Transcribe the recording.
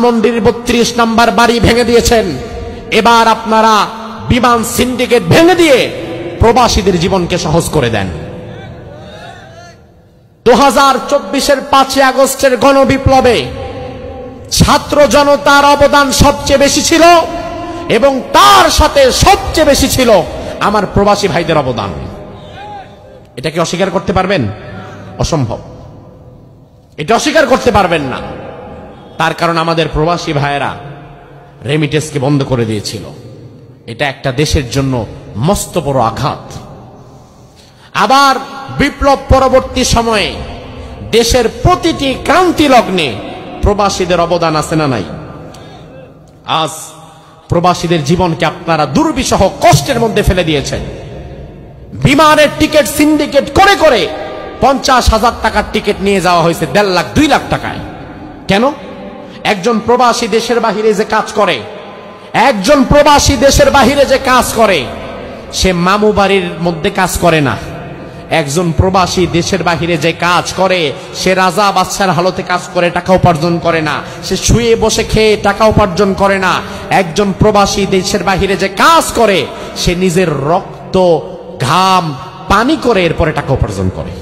মন্দির 32 নম্বর বাড়ি ভেঙে দিয়েছেন। এবার আপনারা বিমান সিন্ডিকেট ভেঙে দিয়ে প্রবাসীদের জীবনকে সহজ করে দেন। 2024-এর 5 আগস্টের গণবিপ্লবে ছাত্র জনতার অবদান সবচেয়ে বেশি ছিল এবং তার সাথে সবচেয়ে বেশি ছিল আমার প্রবাসী ভাইদের অবদান। এটা কি অস্বীকার করতে পারবেন? অসম্ভব, এটা অস্বীকার করতে পারবেন না। তার কারণ আমাদের প্রবাসী ভাইয়েরা রেমিটেন্সকে বন্ধ করে দিয়েছিল। এটা একটা দেশের জন্য মস্ত বড় আঘাত। আবার বিপ্লব পরবর্তী সময়ে দেশের প্রতিটি ক্রান্তি লগ্নে প্রবাসীদের অবদান আছে না নাই? আজ প্রবাসীদের জীবনকে আপনারা দুর্বিষহ কষ্টের মধ্যে ফেলে দিয়েছেন। বিমানের টিকিট সিন্ডিকেট করে করে 50,000 টাকার টিকিট নিয়ে যাওয়া হয়েছে 1.5 লাখ 2 লাখ টাকায়। কেন? একজন প্রবাসী দেশের বাহিরে যে কাজ করে, একজন প্রবাসী দেশের বাহিরে যে কাজ করে, সে মামু বাড়ির মধ্যে কাজ করে না। একজন প্রবাসী দেশের বাহিরে যে কাজ করে, সে রাজা বাদশার হালতে কাজ করে টাকা উপার্জন করে না, সে শুয়ে বসে খেয়ে টাকা উপার্জন করে না। একজন প্রবাসী দেশের বাহিরে যে কাজ করে, সে নিজের রক্ত ঘাম পানি করে এরপরে টাকা উপার্জন করে।